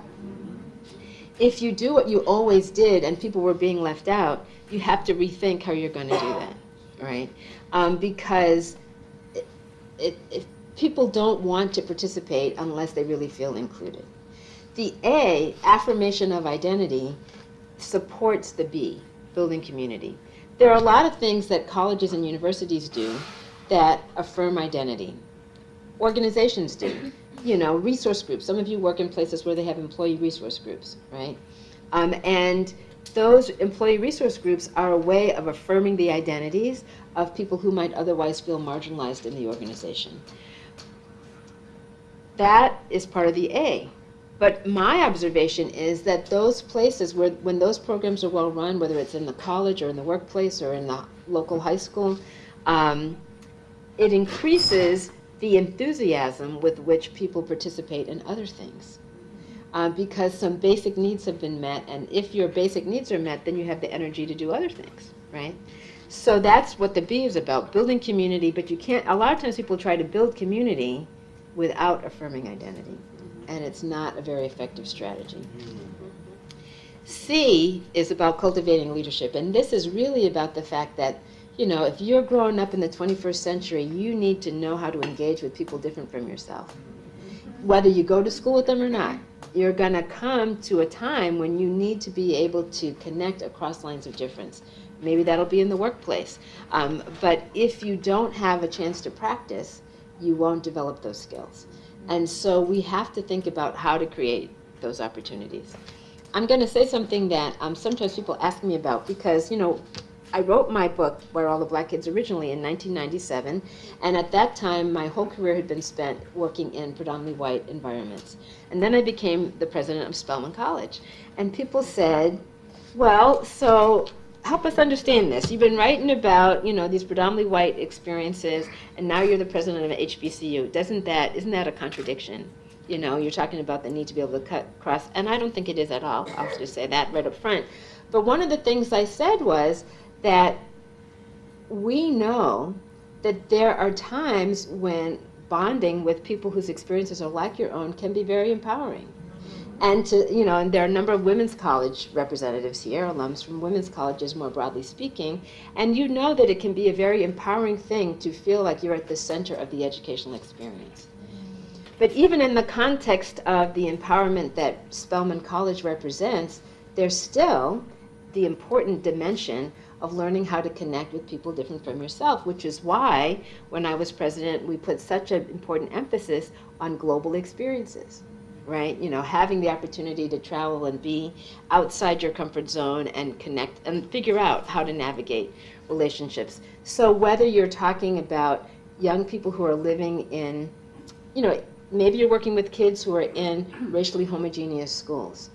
If you do what you always did and people were being left out, you have to rethink how you're going to do that, right? Because if people don't want to participate unless they really feel included. The A, affirmation of identity, supports the B, building community. There are a lot of things that colleges and universities do that affirm identity. Organizations do. You know, resource groups. Some of you work in places where they have employee resource groups, right? And those employee resource groups are a way of affirming the identities of people who might otherwise feel marginalized in the organization. That is part of the A. But my observation is that those places where, when those programs are well run, whether it's in the college or in the workplace or in the local high school, it increases the enthusiasm with which people participate in other things. because some basic needs have been met, and if your basic needs are met, then you have the energy to do other things, right? So that's what the B is about, building community, but you can't, a lot of times people try to build community without affirming identity, and it's not a very effective strategy. C is about cultivating leadership, and this is really about the fact that, you know, if you're growing up in the 21st century, you need to know how to engage with people different from yourself. Whether you go to school with them or not, you're going to come to a time when you need to be able to connect across lines of difference. Maybe that'll be in the workplace. But if you don't have a chance to practice, you won't develop those skills. And so we have to think about how to create those opportunities. I'm going to say something that sometimes people ask me about because, you know, I wrote my book, Where Are All the Black Kids, originally in 1997, and at that time my whole career had been spent working in predominantly white environments. And then I became the president of Spelman College. And people said, well, so help us understand this. You've been writing about, you know, these predominantly white experiences, and now you're the president of HBCU. Isn't that a contradiction? You know, you're talking about the need to be able to cut across, and I don't think it is at all. I'll just say that right up front. But one of the things I said was that we know that there are times when bonding with people whose experiences are like your own can be very empowering. And to, you know, and there are a number of women's college representatives here, alums from women's colleges more broadly speaking, and you know that it can be a very empowering thing to feel like you're at the center of the educational experience. But even in the context of the empowerment that Spelman College represents, there's still the important dimension of learning how to connect with people different from yourself, which is why, when I was president, we put such an important emphasis on global experiences, right? You know, having the opportunity to travel and be outside your comfort zone and connect and figure out how to navigate relationships. So whether you're talking about young people who are living in, you know, maybe you're working with kids who are in racially homogeneous schools.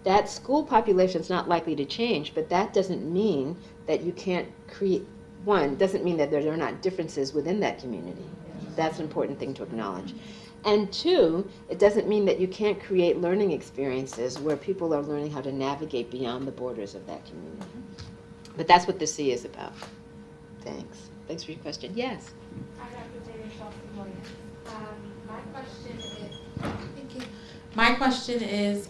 That school population is not likely to change, but that doesn't mean that you can't create, one, doesn't mean that there are not differences within that community. That's an important thing to acknowledge. And two, it doesn't mean that you can't create learning experiences where people are learning how to navigate beyond the borders of that community. But that's what the C is about. Thanks. Thanks for your question. Yes? Hi, Dr. Tatum, Chelsea Williams. My question is, Thank you. my question is,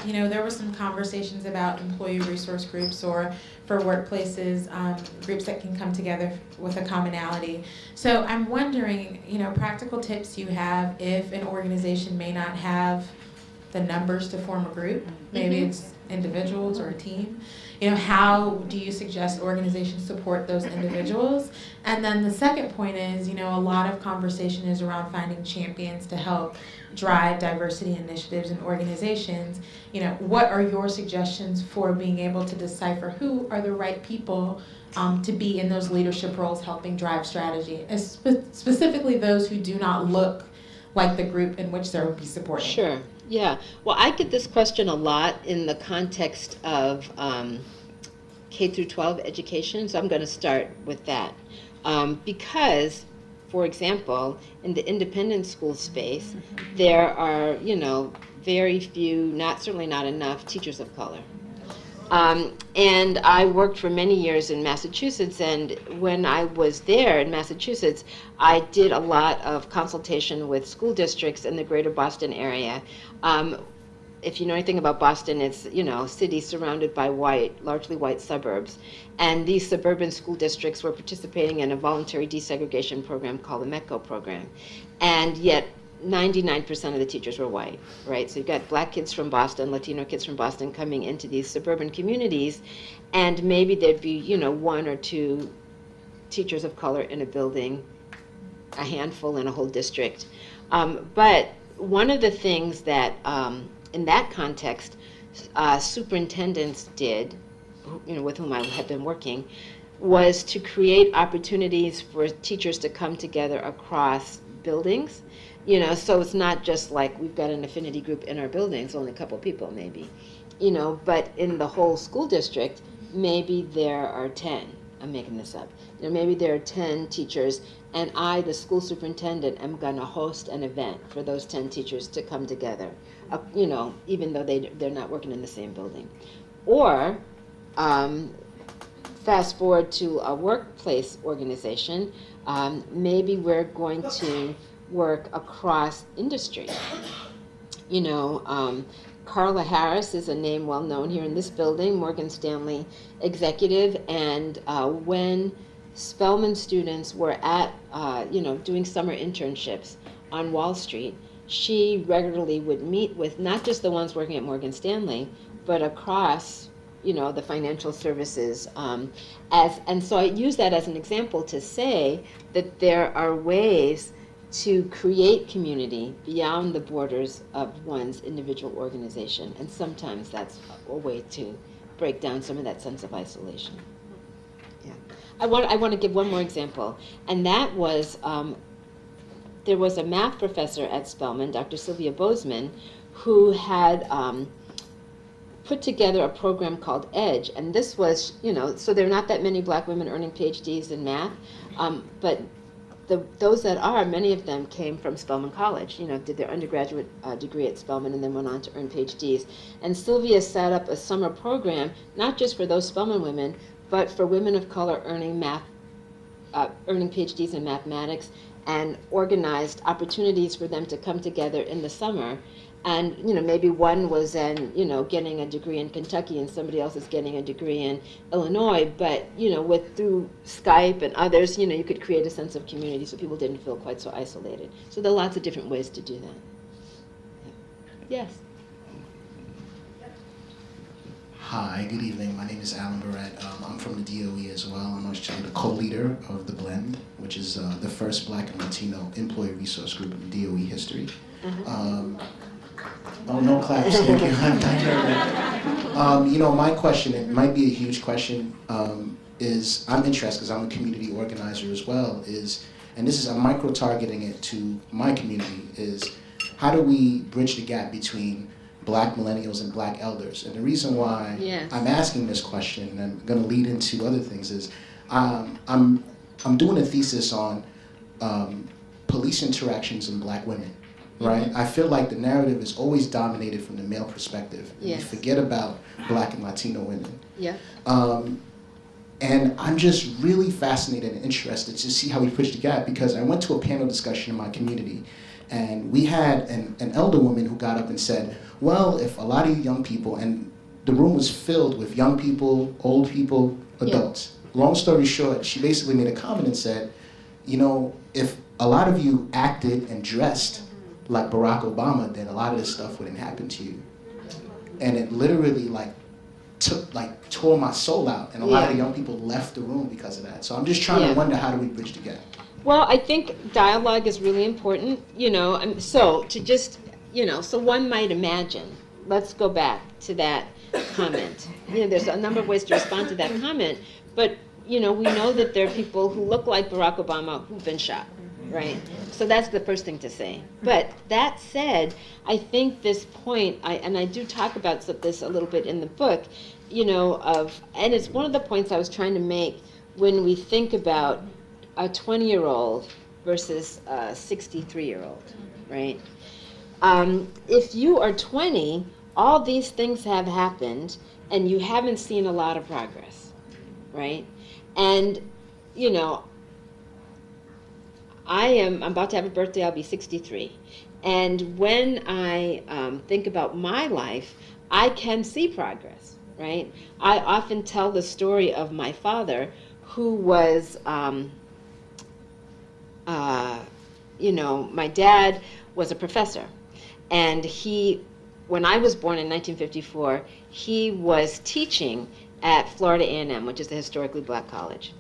you know, there were some conversations about employee resource groups or for workplaces, groups that can come together with a commonality. So I'm wondering, you know, practical tips you have if an organization may not have the numbers to form a group. Maybe it's individuals or a team. You know, how do you suggest organizations support those individuals? And then the second point is, you know, a lot of conversation is around finding champions to help drive diversity initiatives in organizations. You know, what are your suggestions for being able to decipher who are the right people to be in those leadership roles helping drive strategy, specifically those who do not look like the group in which they'll be supporting? Sure. Yeah. Well, I get this question a lot in the context of K through 12 education, so I'm going to start with that. Because, for example, in the independent school space, there are, you know, very few, certainly not enough teachers of color. And I worked for many years in Massachusetts, and when I was there in Massachusetts, I did a lot of consultation with school districts in the greater Boston area. If you know anything about Boston, it's, you know, a city surrounded by largely white suburbs. And these suburban school districts were participating in a voluntary desegregation program called the METCO program. And yet 99% of the teachers were white, right? So you've got black kids from Boston, Latino kids from Boston coming into these suburban communities, and maybe there'd be, you know, one or two teachers of color in a building, a handful in a whole district. But one of the things that, in that context, superintendents did, you know, with whom I had been working, was to create opportunities for teachers to come together across buildings. You know, so it's not just like we've got an affinity group in our buildings, only a couple people maybe, you know, but in the whole school district, maybe there are 10 I'm making this up. Maybe there are 10 teachers, and I, the school superintendent, am going to host an event for those 10 teachers to come together, even though they're not working in the same building. Or fast forward to a workplace organization, maybe we're going to work across industry. Carla Harris is a name well known here in this building, Morgan Stanley executive, and when Spelman students were at, doing summer internships on Wall Street, she regularly would meet with not just the ones working at Morgan Stanley, but across, the financial services. And so I use that as an example to say that there are ways to create community beyond the borders of one's individual organization. And sometimes that's a way to break down some of that sense of isolation. Yeah. I want to give one more example, and that was there was a math professor at Spelman, Dr. Sylvia Bozeman, who had put together a program called EDGE, and this was, so there are not that many black women earning PhDs in math, but those that are, many of them came from Spelman College, did their undergraduate degree at Spelman and then went on to earn PhDs. And Sylvia set up a summer program, not just for those Spelman women, but for women of color earning PhDs in mathematics, and organized opportunities for them to come together in the summer. And maybe one was in getting a degree in Kentucky and somebody else is getting a degree in Illinois, but through Skype and others, you could create a sense of community so people didn't feel quite so isolated. So there are lots of different ways to do that. Yeah. Yes. Hi, good evening. My name is Alan Barrett. I'm from the DOE as well. I'm actually the co-leader of the Blend, which is the first Black and Latino employee resource group in DOE history. Oh, no claps, thank you. My question, it might be a huge question, is I'm interested because I'm a community organizer as well, I'm micro-targeting it to my community, is how do we bridge the gap between Black millennials and Black elders? And the reason why I'm asking this question, and I'm going to lead into other things, is I'm doing a thesis on police interactions in Black women. Right? I feel like the narrative is always dominated from the male perspective. And we forget about Black and Latino women. Yeah. And I'm just really fascinated and interested to see how we bridge the gap, because I went to a panel discussion in my community, and we had an elder woman who got up and said, well, if a lot of young people, and the room was filled with young people, old people, adults. Long story short, she basically made a comment and said, if a lot of you acted and dressed like Barack Obama, then a lot of this stuff wouldn't happen to you. And it literally tore my soul out, and a lot of the young people left the room because of that. So I'm just trying to wonder, how do we bridge the gap? Well, I think dialogue is really important, so to just, so one might imagine, let's go back to that comment. There's a number of ways to respond to that comment, but, we know that there are people who look like Barack Obama who've been shot. Right? So that's the first thing to say. But that said, I think this point, and I do talk about this a little bit in the book, and it's one of the points I was trying to make when we think about a 20-year-old versus a 63-year-old, right? If you are 20, all these things have happened, and you haven't seen a lot of progress, right? And, I'm about to have a birthday, I'll be 63. And when I think about my life, I can see progress, right? I often tell the story of my father, who was, my dad was a professor. And when I was born in 1954, he was teaching at Florida A&M, which is a historically Black college.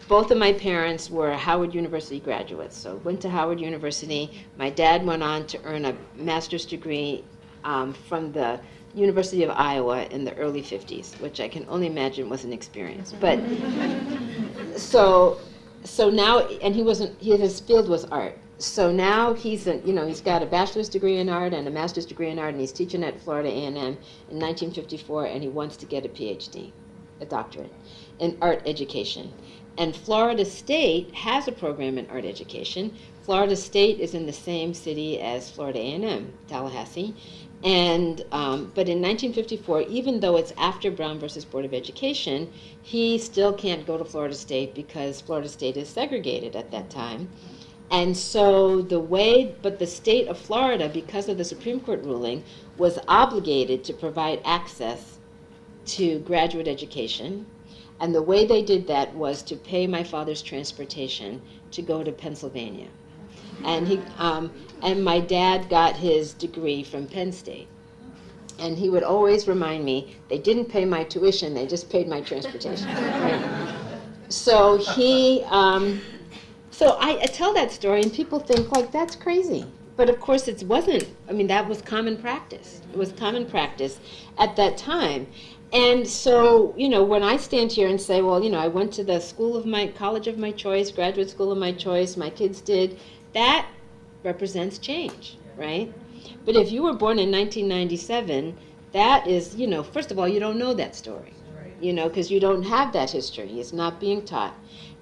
Both of my parents were Howard University graduates, so went to Howard University. My dad went on to earn a master's degree from the University of Iowa in the early 50s, which I can only imagine was an experience. But so now, and his field was art. So now he's got a bachelor's degree in art and a master's degree in art, and he's teaching at Florida A&M in 1954, and he wants to get a PhD, a doctorate. in art education. And Florida State has a program in art education. Florida State is in the same city as Florida A&M, Tallahassee. And, but in 1954, even though it's after Brown versus Board of Education, he still can't go to Florida State because Florida State is segregated at that time. And so but the state of Florida, because of the Supreme Court ruling, was obligated to provide access to graduate education. And the way they did that was to pay my father's transportation to go to Pennsylvania. And and my dad got his degree from Penn State. And he would always remind me, they didn't pay my tuition, they just paid my transportation. Right? So so I tell that story and people think like, that's crazy. But of course it wasn't. I mean, that was common practice. It was common practice at that time. And so, when I stand here and say, well, I went to the college of my choice, graduate school of my choice, my kids did, that represents change, right? But if you were born in 1997, that is, first of all, you don't know that story, because you don't have that history. It's not being taught.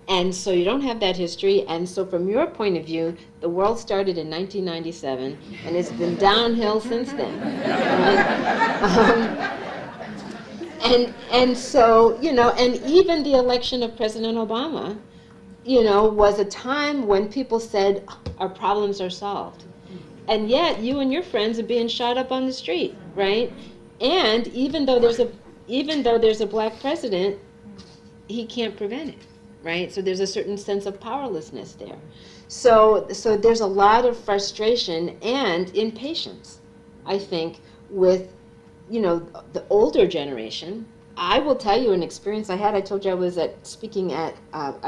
And so you don't have that history. And so from your point of view, the world started in 1997, and it's been downhill since then. Right? And so, and even the election of President Obama, was a time when people said, our problems are solved. And yet, you and your friends are being shot up on the street, right? And even though there's a black president, he can't prevent it, right? So there's a certain sense of powerlessness there. So there's a lot of frustration and impatience, I think, with the older generation. I will tell you an experience I had. I told you I was I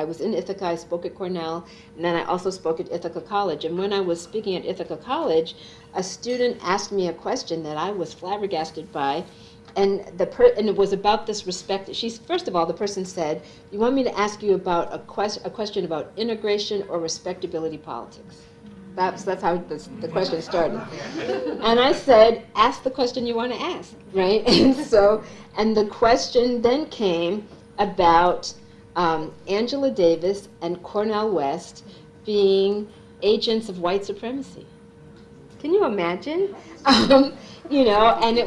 was in Ithaca, I spoke at Cornell, and then I also spoke at Ithaca College. And when I was speaking at Ithaca College, a student asked me a question that I was flabbergasted by, and it was about this respect. First of all, the person said, "You want me to ask you about a question about integration or respectability politics?" That's how the question started. And I said, ask the question you want to ask, right? And the question then came about Angela Davis and Cornel West being agents of white supremacy. Can you imagine? And it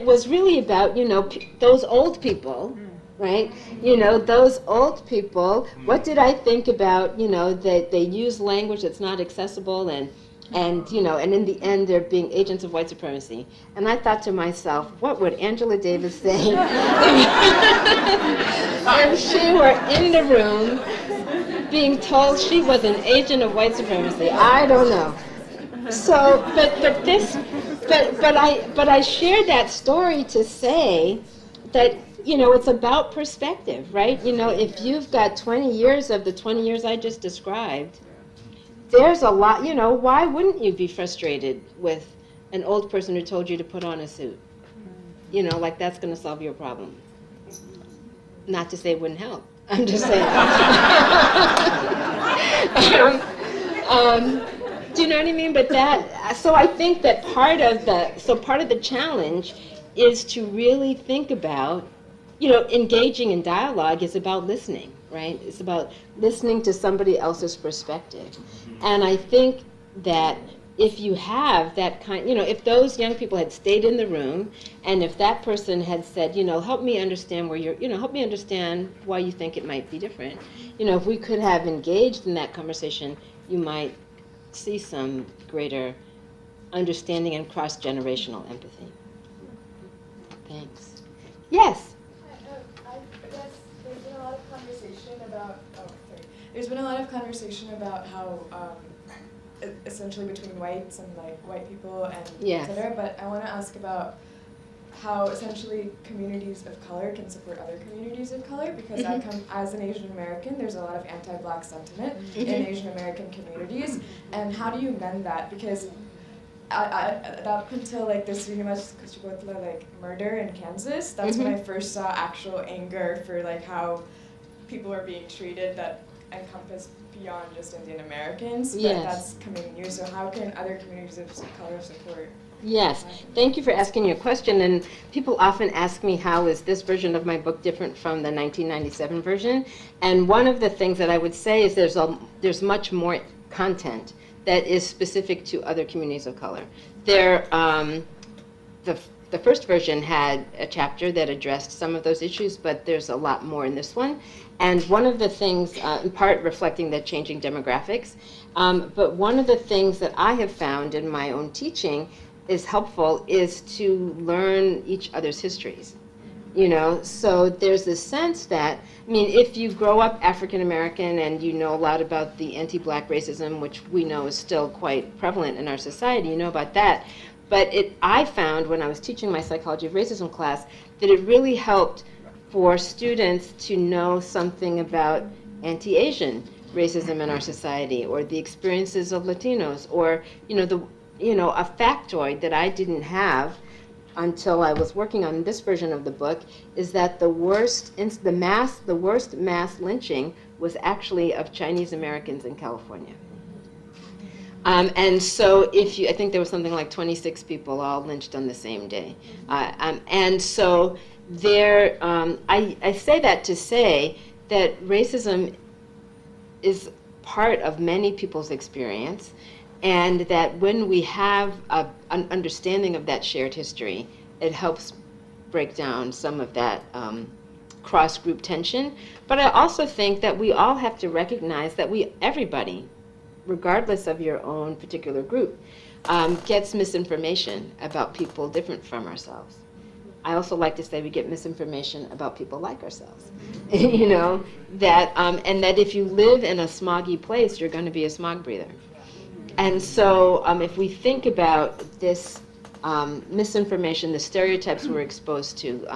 was really about, those old people, right? Those old people, what did I think about, that they use language that's not accessible and in the end they're being agents of white supremacy. And I thought to myself, what would Angela Davis say if she were in the room being told she was an agent of white supremacy? I don't know. So, but I shared that story to say that it's about perspective, right? If you've got 20 years of the 20 years I just described, there's a lot, why wouldn't you be frustrated with an old person who told you to put on a suit? Like that's going to solve your problem. Not to say it wouldn't help. I'm just saying. Do you know what I mean? But so I think that part of the challenge is to really think about, engaging in dialogue is about listening, right? It's about listening to somebody else's perspective. And I think that if you have that kind, if those young people had stayed in the room, and if that person had said, help me understand help me understand why you think it might be different, if we could have engaged in that conversation, you might see some greater understanding and cross-generational empathy. Thanks. Yes? I guess there's been a lot of conversation about, there's been a lot of conversation about how, essentially between whites and white people and et cetera, but I want to ask about how essentially communities of color can support other communities of color, because I come as an Asian American, there's a lot of anti-black sentiment in Asian American communities, and how do you mend that? Because up until this Srinivas Kuchibotla murder in Kansas, that's when I first saw actual anger for how people are being treated that encompass beyond just Indian Americans, but that's coming new. So how can other communities of color support Yes, thank you for asking your question. And people often ask me, how is this version of my book different from the 1997 version? And one of the things that I would say is there's much more content that is specific to other communities of color. The first version had a chapter that addressed some of those issues, but there's a lot more in this one. And one of the things, in part reflecting the changing demographics, but one of the things that I have found in my own teaching is helpful is to learn each other's histories. So there's this sense that, if you grow up African American and you know a lot about the anti-Black racism, which we know is still quite prevalent in our society, you know about that. But I found when I was teaching my Psychology of Racism class that it really helped for students to know something about anti-Asian racism in our society, or the experiences of Latinos, or a factoid that I didn't have until I was working on this version of the book is that the worst mass lynching was actually of Chinese Americans in California. And so I think there was something like 26 people all lynched on the same day. And so I say that to say that racism is part of many people's experience, and that when we have an understanding of that shared history, it helps break down some of that cross-group tension. But I also think that we all have to recognize that everybody, regardless of your own particular group, gets misinformation about people different from ourselves. I also like to say we get misinformation about people like ourselves. That and that if you live in a smoggy place, you're going to be a smog breather. And so if we think about this misinformation, the stereotypes we're exposed to,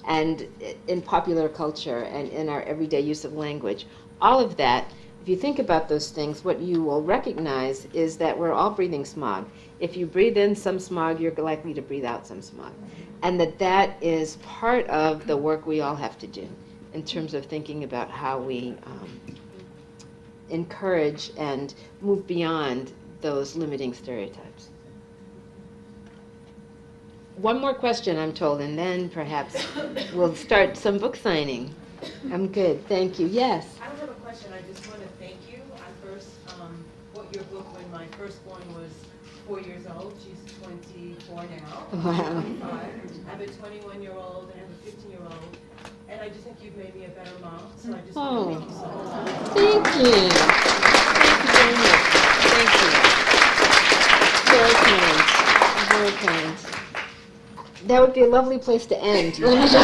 and in popular culture and in our everyday use of language, all of that, if you think about those things, what you will recognize is that we're all breathing smog. If you breathe in some smog, you're likely to breathe out some smog. And that is part of the work we all have to do in terms of thinking about how we encourage and move beyond those limiting stereotypes. One more question, I'm told, and then perhaps we'll start some book signing. I'm good, thank you. Yes? I don't have a question, I just want to thank you. I first bought your book when my firstborn was 4 years old. She's 24 now. Wow. 25. I have a 21-year-old and I have a 15-year-old. And I just think you've made me a better mom, so I just want to thank you so much. Thank you. Thank you very much. Thank you. Very kind. Very kind. That would be a lovely place to end. Let me just say.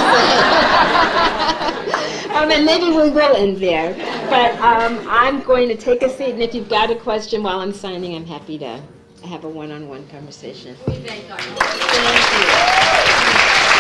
And maybe we will end there. But I'm going to take a seat, and if you've got a question while I'm signing, I'm happy to have a one-on-one conversation. We thank God. Thank you.